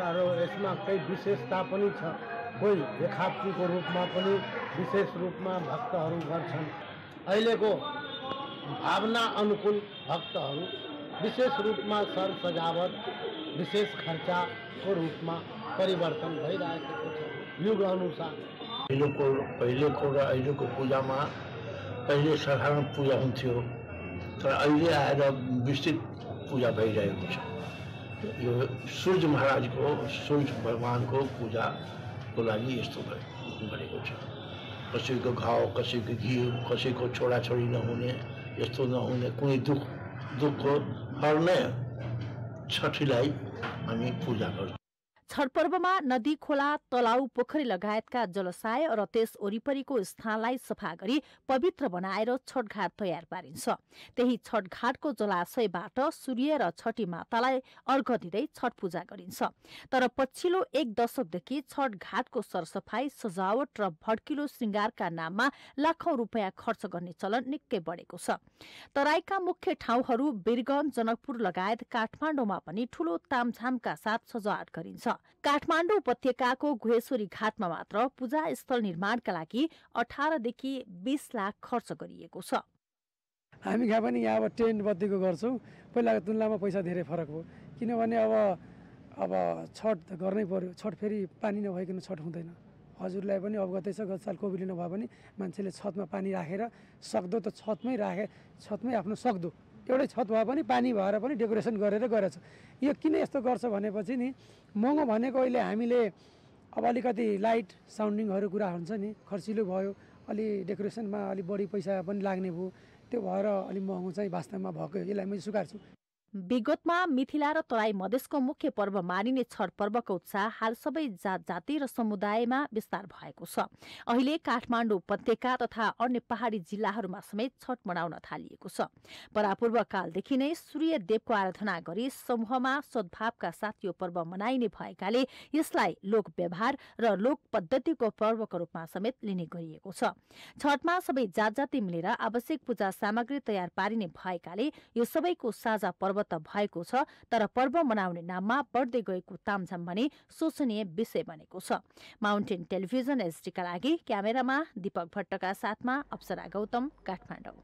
यसमा केही विशेषता पनि छ। कोही देखावटीको रूपमा पनि विशेष रूपमा भक्तहरू गर्छन्। अहिलेको भावना अनुकूल भक्तहरू विशेष रूपमा सर सजावट, विशेष खर्चाको रूपमा परिवर्तन भइरहेको छ युग अनुसार। पहिलेको र अहिलेको पूजामा पहिले साधारण पूजा हुन्थ्यो, तर अहिले आएर विस्तृत पूजा भइरहेको छ। यो सूर्य महाराजको, सूर्य भगवानको पूजाको लागि यस्तो गरेको छ। कसैको घाउ, कसैको घिउ, कसैको छोराछोरी नहुने, यस्तो नहुने, कुनै दुःखको हर्ने छठीलाई हामी पूजा गर्छौँ। छठ पर्वमा नदी, खोला, तलाउ, पोखरी लगायतका जलाशय र त्यस वरिपरिको स्थानलाई सफा गरी पवित्र बनाएर छठघाट तयार पारिन्छ। त्यही छठघाटको जलाशयबाट सूर्य र छठी मातालाई अर्घ दिँदै छठ पूजा गरिन्छ। तर पछिल्लो 1 दशकदेखि छठघाटको सरसफाई, सजावट र भड्किलो श्रृङ्गारका नाममा लाखौं रुपियाँ खर्च गर्ने चलन निकै बढेको छ। तराईका मुख्य ठाउँहरू वीरगञ्ज, जनकपुर लगायत काठमाडौँमा पनि ठूलो तामझामका साथ सजावट गरिन्छ। काठमाडौँ उपत्यकाको गुहेश्वरी घाटमा मात्र पूजा स्थल निर्माणका लागि 18 देखि 20 लाख खर्च गरिएको छ। हामी कहाँ पनि यहाँ अब टेन्ट बत्तीको गर्छौँ। पहिलाको तुलनामा पैसा धेरै फरक भयो, किनभने अब छठ गर्नै पर्यो। छठ फेरि पानी नभइकन छठ हुँदैन। हजुरलाई पनि अवगतै छ, गत साल कोभिडले नभए पनि मान्छेले छतमा पानी राखेर सक्दो त छतमै आफ्नो सक्दो एउटै छत भए पनि पानी भएर पनि डेकोरेसन गरेर गरेछ। यो किन यस्तो गर्छ भनेपछि नि, महँगो भनेको अहिले हामीले अब अलिकति लाइट साउन्डिङहरू कुरा हुन्छ नि, खर्चिलो भयो, अलि डेकोरेसनमा अलि बढी पैसा पनि लाग्ने भयो, त्यो भएर अलि महँगो चाहिँ वास्तवमा भएको। यसलाई मैले स्वीकार्छु। विगतमा मिथिला र तराई मधेसको मुख्य पर्व मानिने छठ पर्वको उत्साह हाल सबै जाति र समुदायमा विस्तार भएको छ। अहिले काठमाडौँ उपत्यका तथा अन्य पहाडी जिल्लाहरूमा समेत छठ मनाउन थालिएको छ। परापूर्व कालदेखि नै सूर्य देवको आराधना गरी समूहमा सद्भावका साथ यो पर्व मनाइने भएकाले यसलाई लोक व्यवहार र लोक पद्धतिको पर्वको रूपमा समेत लिने गरिएको छ। छठमा सबै जाति मिलेर आवश्यक पूजा सामग्री तयार पारिने भएकाले यो सबैको साझा पर्व त भएको छ, तर पर्व मनाउने नाममा बढ्दै गएको तामझाम भने शोचनीय विषय बनेको छ। माउन्टेन टेलिभिजन एसडीका लागि क्यामेरामा दीपक भट्टका साथमा अप्सरा गौतम, काठमाडौँ।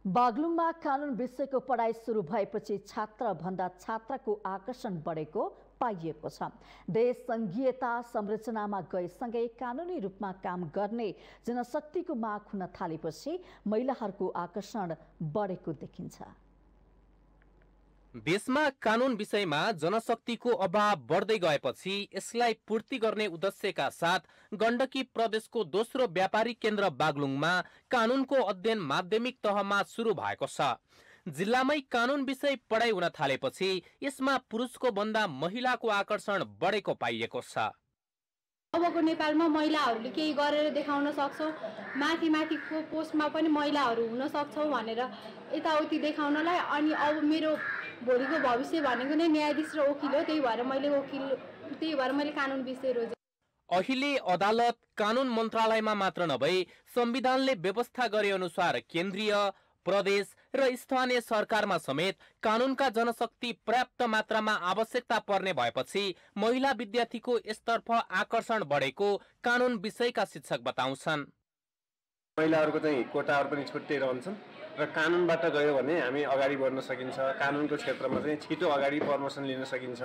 बागलुङमा कानुन विषयको पढाइ सुरु भएपछि छात्रभन्दा छात्राको आकर्षण बढेको पाइएको छ। देश संघीयता संरचनामा गएसँगै कानुनी रूपमा काम गर्ने जनशक्तिको माग हुन थालेपछि महिलाहरूको आकर्षण बढेको देखिन्छ। देशमा कानुन विषयमा जनशक्तिको अभाव बढ्दै गएपछि यसलाई पूर्ति गर्ने उद्देश्यका साथ गण्डकी प्रदेशको दोस्रो व्यापारिक केन्द्र बागलुङमा कानुनको अध्ययन माध्यमिक तहमा सुरु भएको छ। जिल्लामै कानुन विषय पढाइ हुन थालेपछि यसमा पुरुषको भन्दा महिलाको आकर्षण बढेको पाइएको छ। अबको नेपालमा महिलाहरूले केही गरेर देखाउन सक्छौँ, माथिको पोस्टमा पनि महिलाहरू हुन सक्छौँ भनेर यताउति देखाउनलाई। अनि अब मेरो भोलिको भविष्य भनेको नै न्यायाधीश र वकिल हो, त्यही भएर मैले कानुन विषय रोजेँ। अहिले अदालत कानुन मन्त्रालयमा मात्र नभई संविधानले व्यवस्था गरे अनुसार केन्द्रीय, प्रदेश र स्थानीय सरकारमा समेत कानुनका जनशक्ति पर्याप्त मात्रामा आवश्यकता पर्ने भएपछि महिला विद्यार्थीको यसतर्फ आकर्षण बढेको कानुन विषयका शिक्षक बताउँछन्। महिलाहरूको चाहिँ कोटाहरू पनि छुट्टै रहन्छन् र कानुनबाट गयो भने हामी अगाडि बढ्न सकिन्छ। कानुनको क्षेत्रमा चाहिँ छिटो अगाडि प्रमोसन लिन सकिन्छ।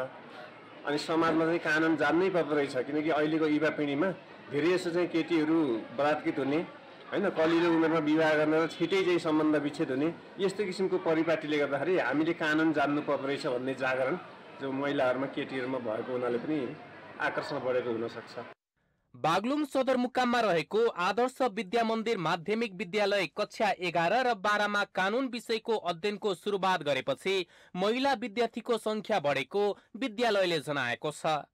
अनि समाजमा चाहिँ कानुन जान्नै पर्दो रहेछ, किनकि अहिलेको युवा पिँढीमा धेरै जसो चाहिँ केटीहरू बलात्कृत हुने, हैन, कलिलो उमेरमा विवाह गर्न र छिटै चाहिँ सम्बन्ध विच्छेद हुने, यस्तो किसिमको परिपाटीले गर्दाखेरि हामीले कानुन जान्नु पर्दो रहेछ भन्ने जागरण जो महिलाहरूमा केटीहरूमा भएको हुनाले पनि आकर्षण बढेको हुन सक्छ। बागलुङ सदरमुकाममा रहेको आदर्श विद्या मन्दिर माध्यमिक विद्यालय कक्षा 11 र 12 मा कानुन विषयको अध्ययनको सुरुवात गरेपछि महिला विद्यार्थीको संख्या बढेको विद्यालयले जनाएको छ।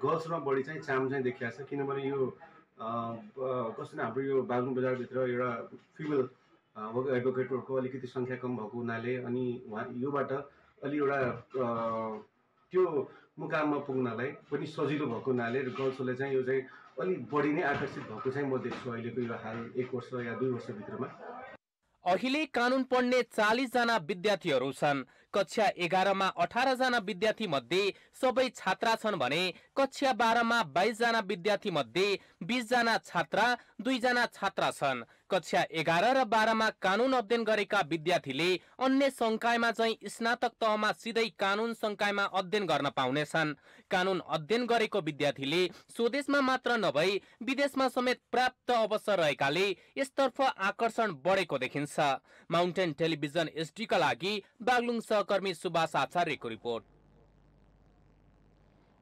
गर्ल्समा बढी चाहिँ चाम चाहिँ देखिएको छ, किनभने यो कस्तो हाम्रो यो बागलुङ बजारभित्र एउटा फिमेल एडभोकेटहरूको अलिकति सङ्ख्या कम भएको हुनाले अनि योबाट अलि एउटा त्यो मुकाममा पुग्नलाई पनि सजिलो भएको हुनाले गर्ल्सहरूले चाहिँ यो चाहिँ अलिक बढी नै आकर्षित भएको चाहिँ म देख्छु अहिलेको यो हाल 1 वर्ष या 2 वर्षभित्रमा। अहिले कानुन पढ्ने 40 जना विद्यार्थीहरू छन्। कक्षा 11 मा 18 जना विद्यार्थी मध्ये सबै छात्रा छन् भने कक्षा 12 मा 22 जना विद्यार्थी मध्ये 20 जना छात्रा, 2 जना छात्रा छन्। कक्षा 11 र 12 मा कानुन अध्ययन गरेका विद्यार्थीले अन्य संकायमा चाहिँ स्नातक तहमा सिधै कानुन संकायमा अध्ययन गर्न पाउनेछन्। कानुन अध्ययन गरेको विद्यार्थीले स्वदेशमा मात्र नभई विदेशमा समेत पर्याप्त अवसर रहेकाले यसतर्फ आकर्षण बढेको देखिन्छ। माउन्टेन टेलिभिजन एसडी का लागि बागलुङ सहकर्मी सुभाष आचार्यको रिपोर्ट।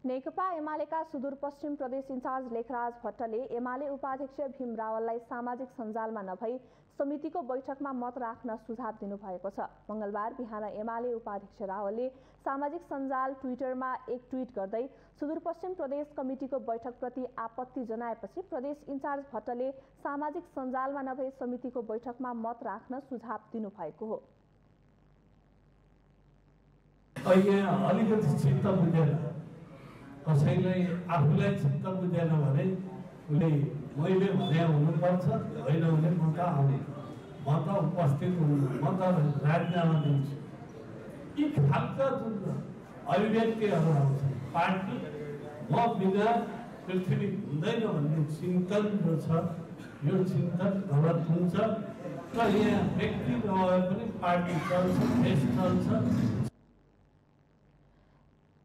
नेकपा एमालेका सुदूरपश्चिम प्रदेश इन्चार्ज लेखराज भट्टले एमाले उपाध्यक्ष भीम रावललाई सामाजिक सञ्जालमा नभई समितिको बैठकमा मत राख्न सुझाव दिनुभएको छ। मंगलबार बिहान एमाले उपाध्यक्ष रावलले सामाजिक सञ्जाल ट्विटरमा एक ट्विट गर्दै सुदूरपश्चिम प्रदेश कमिटिको बैठकप्रति आपत्ति जनाएपछि प्रदेश इन्चार्ज भट्टले सामाजिक सञ्जालमा नभई समितिको बैठकमा मत राख्न सुझाव दिनुभएको हो। अलिकति चित्त बुझेन, कसैलाई आफूलाई चित्त बुझेन भने उसले मैले भने हुनुपर्छ, होइन भने म त आउनु, म त उपस्थित हुनु, म त राजीनामा दिन्छु। यी खालका जुन अभिव्यक्तिहरू आउँछ, पार्टी म बिना पृथ्वी हुँदैन भन्ने चिन्तन जो छ, यो चिन्तन गलत हुन्छ र यहाँ व्यक्ति नभए पनि पार्टी चल्छ, देश चल्छ।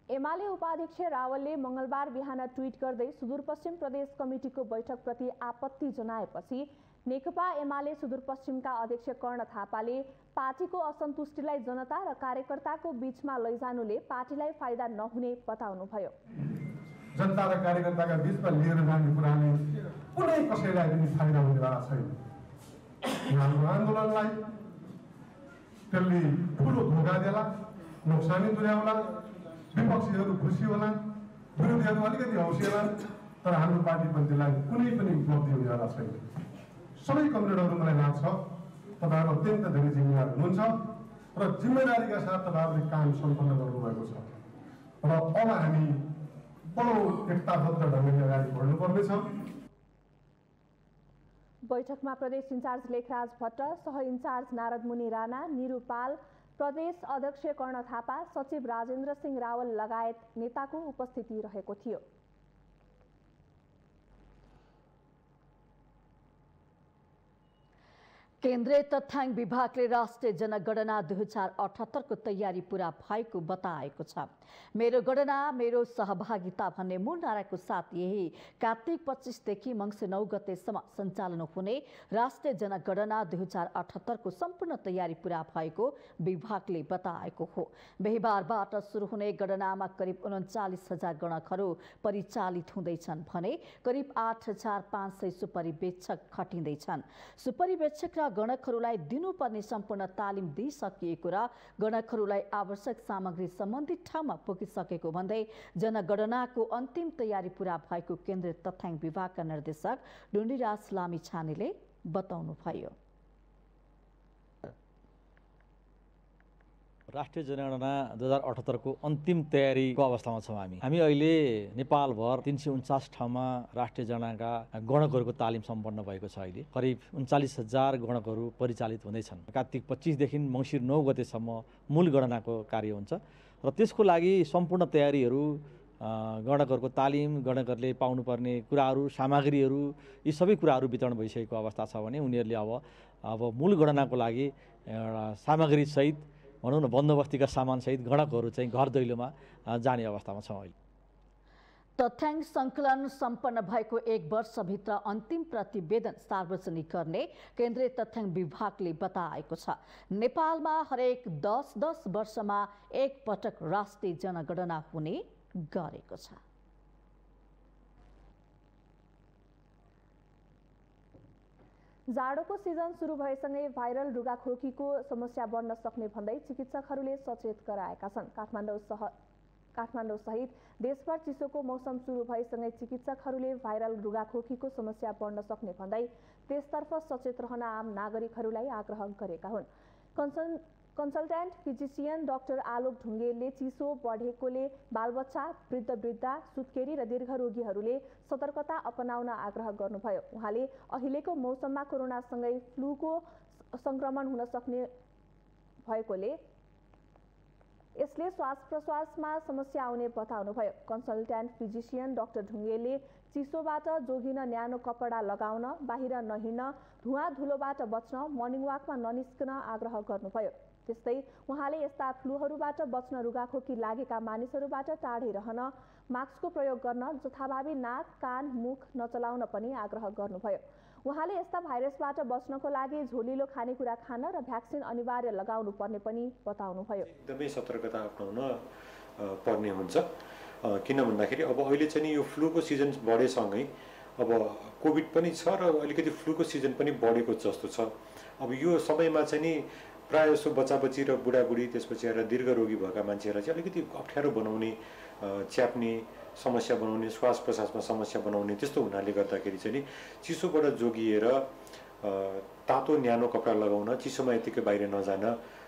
एमाले उपाध्यक्ष रावलले मंगलबार बिहान ट्वीट गर्दै सुदूरपश्चिम प्रदेश कमिटिको बैठकप्रति आपत्ति जनाएपछि नेकपा एमाले सुदूरपश्चिमका अध्यक्ष कर्ण थापाले पार्टीको असन्तुष्टिलाई जनता र कार्यकर्ताको बीचमा लैजानुले पार्टीलाई फाइदा नहुने बताउनुभयो। जनता र कार्यकर्ताका बीचमा लिएर जाने कुराले कुनै कसैलाई पनि फाइदा हुनेवाला छैन। हाम्रो आन्दोलनलाई त्यसले ठुलो धोका देला, नोक्सानी तुल्याउला, विपक्षीहरू खुसी होला, विरोधीहरू अलिकति हौसिएला, तर हाम्रो पार्टीपन्थीलाई कुनै पनि उपलब्धि हुनेवाला छैन। सबै कमरेडहरू मलाई लाग्छ तपाईँहरू अत्यन्त धेरै जिम्मेवार हुनुहुन्छ र जिम्मेदारीका साथ तपाईँहरूले काम सम्पन्न गर्नुभएको छ र अब हामी बडो एकताबद्ध ढङ्गले अगाडि बढ्नुपर्नेछ। बैठकमा प्रदेश इन्चार्ज लेखराज भट्ट, सह इन्चार्ज नारद मुनि राणा, निरु पाल, प्रदेश अध्यक्ष कर्ण थापा, सचिव राजेन्द्र सिंह रावल लगायत नेताको उपस्थिति रहेको थियो। केन्द्रीय तथ्याङ्क विभागले राष्ट्रिय जनगणना 2078 को तयारी पूरा भएको बताएको छ। मेरो गणना मेरो सहभागिता भन्ने मूल नाराको साथ यही कार्तिक 25 देखि मङ्सिर 9 गतेसम्म सञ्चालन हुने राष्ट्रिय जनगणना 2078 को सम्पूर्ण तयारी पूरा भएको विभागले बताएको हो। बिहीबारबाट सुरु हुने गणनामा करिब 39,000 गणकहरू परिचालित हुँदैछन् भने करिब 8,500 सुपरिवेक्षक खटिँदैछन्। सुपरिवेक्षक र गणकहरूलाई दिनुपर्ने सम्पूर्ण तालिम दिइसकिएको र गणकहरूलाई आवश्यक सामग्री सम्बन्धित ठाउँमा पुगिसकेको भन्दै जनगणनाको अन्तिम तयारी पूरा भएको केन्द्रीय तथ्याङ्क विभागका निर्देशक डुण्डीराज लामिछानेले बताउनुभयो। राष्ट्रिय जनगणना 2078 को अन्तिम तयारीको अवस्थामा छौँ हामी अहिले नेपालभर 349 ठाउँमा राष्ट्रिय जनगणनाका गणकहरूको तालिम सम्पन्न भएको छ। अहिले करिब 39,000 गणकहरू परिचालित हुँदैछन्। कार्तिक 25 देखि मङ्सिर 9 गतेसम्म मूल गणनाको कार्य हुन्छ र त्यसको लागि सम्पूर्ण तयारीहरू गणकहरूको तालिम, गणकहरूले पाउनुपर्ने कुराहरू, सामग्रीहरू यी सबै कुराहरू वितरण भइसकेको अवस्था छ भने उनीहरूले अब मूल गणनाको लागि एउटा सामग्रीसहित भनौँ न बन्दोबस्तीका सामानसहित गणकहरू चाहिँ घर दैलोमा जाने अवस्थामा छौँ अहिले। तथ्याङ्क सङ्कलन सम्पन्न भएको 1 वर्षभित्र अन्तिम प्रतिवेदन सार्वजनिक गर्ने केन्द्रीय तथ्याङ्क विभागले बताएको छ। नेपालमा हरेक 10 वर्षमा एक पटक राष्ट्रिय जनगणना हुने गरेको छ। जाडोको सिजन सुरु भएसँगै भाइरल रुगाखोकीको समस्या बढ्न सक्ने भन्दै चिकित्सकहरूले सचेत गराएका छन्। काठमाडौँ सहित देशभर चिसोको मौसम सुरु भएसँगै चिकित्सकहरूले भाइरल रुगाखोकीको समस्या बढ्न सक्ने भन्दै त्यसतर्फ सचेत रहन आम नागरिकहरूलाई आग्रह गरेका हुन्। कन्सल्टेन्ट फिजिसियन डाक्टर आलोक ढुङ्गेलले चिसो बढेकोले बालबच्चा, वृद्धा, सुत्केरी र दीर्घरोगीहरूले सतर्कता अपनाउन आग्रह गर्नुभयो। उहाँले अहिलेको मौसममा कोरोनासँगै फ्लूको संक्रमण हुन सक्ने भएकोले यसले श्वास प्रश्वासमा समस्या आउने बताउनुभयो। कन्सल्टेन्ट फिजिसियन डाक्टर ढुङ्गेलले चिसोबाट जोगिन न्यानो कपडा लगाउन, बाहिर नहिँड्न, धुवा धुलोबाट बच्न, मर्निङ वाकमा ननिस्कन आग्रह गर्नुभयो। त्यस्तै उहाँले यस्ता फ्लूहरूबाट बच्न रुगाखोकी लागेका मानिसहरूबाट टाढै रहन, मास्कको प्रयोग गर्न, जथाभावी नाक, कान, मुख नचलाउन पनि आग्रह गर्नुभयो। उहाँले यस्ता भाइरसबाट बच्नको लागि झोलिलो खानेकुरा खान र भ्याक्सिन अनिवार्य लगाउनु पर्ने पनि बताउनुभयो। एकदमै सतर्कता अपनाउन पर्ने हुन्छ। किन भन्दाखेरि अब अहिले चाहिँ यो फ्लूको सिजन बढेसँगै अब कोभिड पनि छ र अलिकति फ्लूको सिजन पनि बढेको जस्तो छ। अब यो समयमा चाहिँ नि प्रायः जसो बच्चाबच्ची र बुढाबुढी त्यसपछि आएर दीर्घरोगी भएका मान्छेहरूलाई चाहिँ अलिकति अप्ठ्यारो बनाउने, च्याप्ने समस्या बनाउने, श्वास प्रश्वासमा समस्या बनाउने त्यस्तो हुनाले गर्दाखेरि चाहिँ नि चिसोबाट जोगिएर तातो न्यानो कपडा लगाउन, चिसोमा यतिकै बाहिर नजान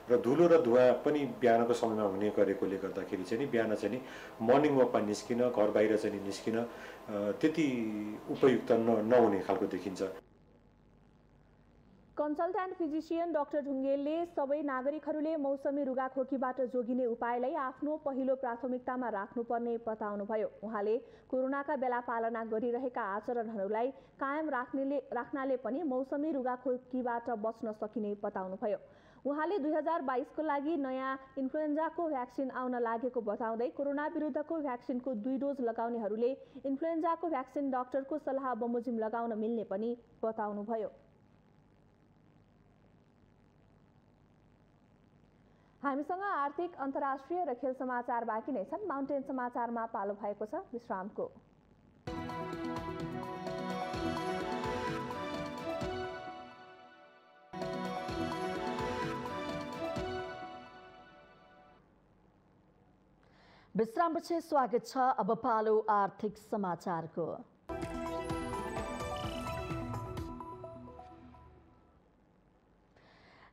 र धुलो र धुवा पनि बिहानको समयमा हुने गरेकोले गर्दाखेरि चाहिँ नि बिहान चाहिँ नि मर्निङ वकमा निस्किन, घर बाहिर चाहिँ नि निस्किन त्यति उपयुक्त नहुने खालको देखिन्छ। कन्सल्टेन्ट फिजिसियन डाक्टर ढुङ्गेलले सबै नागरिकहरूले मौसमी रुगाखोकीबाट जोगिने उपायलाई आफ्नो पहिलो प्राथमिकतामा राख्नुपर्ने बताउनुभयो। उहाँले कोरोनाका बेला पालना गरिरहेका आचरणहरूलाई कायम राख्नाले पनि मौसमी रुगाखोकीबाट बच्न सकिने बताउनुभयो। उहाँले 2022 को लागि नयाँ इन्फ्लुएन्जाको भ्याक्सिन आउन लागेको बताउँदै कोरोना विरुद्धको भ्याक्सिनको 2 डोज लगाउनेहरूले इन्फ्लुएन्जाको भ्याक्सिन डाक्टरको सल्लाह बमोजिम लगाउन मिल्ने पनि बताउनुभयो। हामीसँग आर्थिक, अन्तर्राष्ट्रिय र खेल समाचार बाँकी नै छन्। माउन्टेन समाचारमा पालो भएको छ विश्रामको। विश्रामपछि स्वागत छ। अब पालो आर्थिक समाचारको।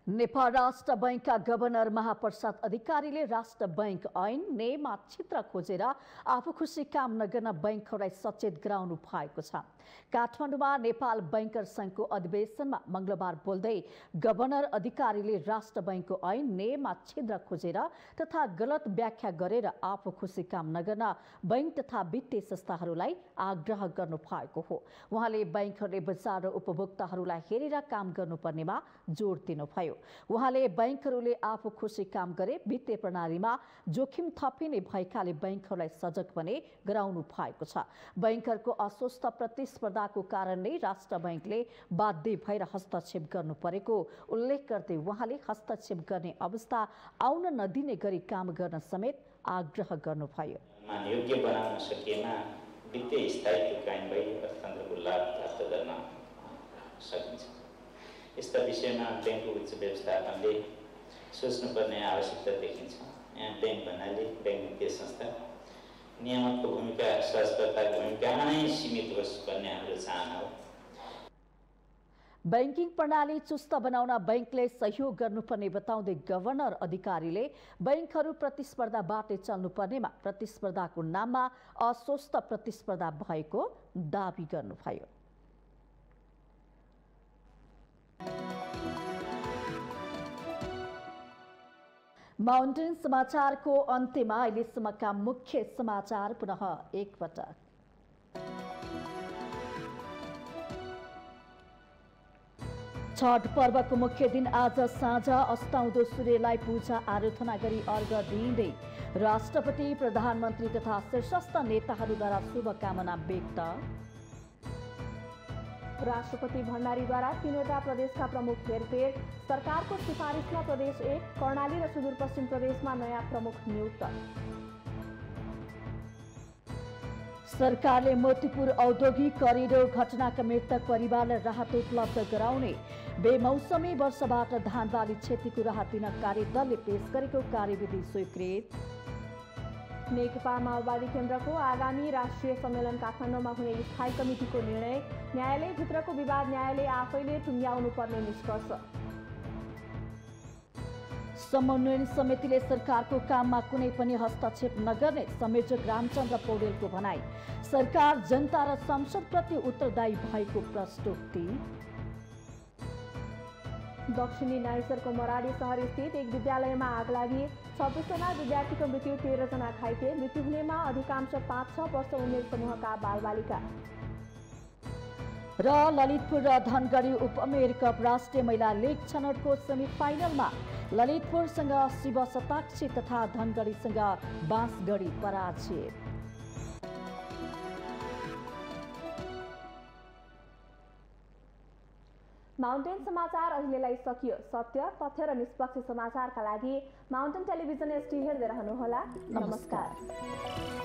नेपाल राष्ट्र बैंकका गभर्नर महाप्रसाद अधिकारीले राष्ट्र बैंक ऐन नेमा छित्र खोजेर आफू खुसी काम नगर्न बैंकहरूलाई सचेत गराउनु भएको छ। काठमाडौँमा नेपाल बैंकर संघको अधिवेशनमा मंगलबार बोल्दै गभर्नर अधिकारीले राष्ट्र बैंकको ऐन नियममा छिद्र खोजेर तथा गलत व्याख्या गरेर आफू खुसी काम नगर्न बैंक तथा वित्तीय संस्थाहरूलाई आग्रह गर्नु भएको हो। उहाँले बैंकहरूले बजार र उपभोक्ताहरूलाई हेरेर काम गर्नुपर्नेमा जोड दिनुभयो। उहाँले बैंकहरूले आफू खुसी काम गरे वित्तीय प्रणालीमा जोखिम थपिने भएकाले बैंकहरूलाई सजग बने गराउनु भएको छ। बैंकहरूको अस्वस्थ प्रतिस्पर्धाको कारण नै राष्ट्र बैंकले बाध्य भएर हस्तक्षेप गर्नु परेको उल्लेख गर्दै उहाँले हस्तक्षेप गर्ने अवस्था आउन नदिने गरी काम गर्न समेत आग्रह गर्नुभयो। योग्य बनाउन सकिएमा वित्तीय स्थायित्व कायम भई अर्थतन्त्रको लाभ प्राप्त गर्न सकिन्छ। यस्ता विषयमा बैंकको उच्च व्यवस्थापनले सोच्नुपर्ने आवश्यकता देखिन्छ। यहाँ बैंक भन्नाले बैंक वित्तीय संस्था नियामकको भूमिका सहजकर्ताको भूमिकामा नै सीमित होस् भन्ने हाम्रो चाहना हो। बैंकिङ प्रणाली चुस्त बनाउन बैंकले सहयोग गर्नुपर्ने बताउँदै गभर्नर अधिकारीले बैंकहरू प्रतिस्पर्धाबाटै चल्नुपर्नेमा प्रतिस्पर्धाको नाममा अस्वस्थ प्रतिस्पर्धा भएको दाबी गर्नुभयो। माउन्टेन समाचारको अन्त्यमा अहिलेसम्मका मुख्य समाचार पुनः एकपटक। छठ पर्वको मुख्य दिन आज साँझ अस्ताउँदो सूर्यलाई पूजा आराधना गरी अर्घ दिँदै राष्ट्रपति प्रधानमन्त्री तथा शीर्षस्थ नेताहरूद्वारा शुभकामना व्यक्त। राष्ट्रपति भण्डारीद्वारा 3वटा प्रदेशका प्रमुख हेरफेर, सरकारको सिफारिसमा प्रदेश 1 कर्णाली र सुदूरपश्चिम प्रदेशमा नयाँ प्रमुख नियुक्त। सरकारले मोतीपुर औद्योगिक करिडोर घटनाका मृतक परिवारलाई राहत उपलब्ध गराउने, बेमौसमी वर्षबाट धान बाली क्षतिको राहत दिन कार्यदलले पेश गरेको कार्यविधि स्वीकृत। नेकपा माओवादी केन्द्रको आगामी राष्ट्रिय सम्मेलन काठमाडौँमा हुने स्थायी कमिटीको निर्णय, न्यायालयभित्रको विवाद न्यायालय आफैले टुङ्ग्याउनु पर्ने निष्कर्ष। समन्वयन समितिले सरकारको काममा कुनै पनि हस्तक्षेप नगर्ने संयोजक रामचन्द्र पौडेलको भनाई। सरकार जनता र संसदप्रति उत्तरदायी भएको प्रश्नोक्ति। दक्षिणी नाइसरको मराडी शहर स्थित एक विद्यालयमा आग लागि 26 जना विद्यार्थीको मृत्यु, 13 जना घाइते। मृत्यु हुनेमा अधिकांश 5-6 वर्ष उमेर समूहका बालबालिका। र ललितपुर र धनगढी उपमेयर कप राष्ट्रिय महिला लिग छनौटको सेमिफाइनलमा ललितपुरसँग शिव शताक्षी तथा धनगढीसँग बाँसगढी पराजित। माउन्टेन समाचार अहिलेलाई सकियो। सत्य, तथ्य र निष्पक्ष समाचारका लागि माउन्टेन टेलिभिजन एसटी हेर्दै रहनुहोला। नमस्कार।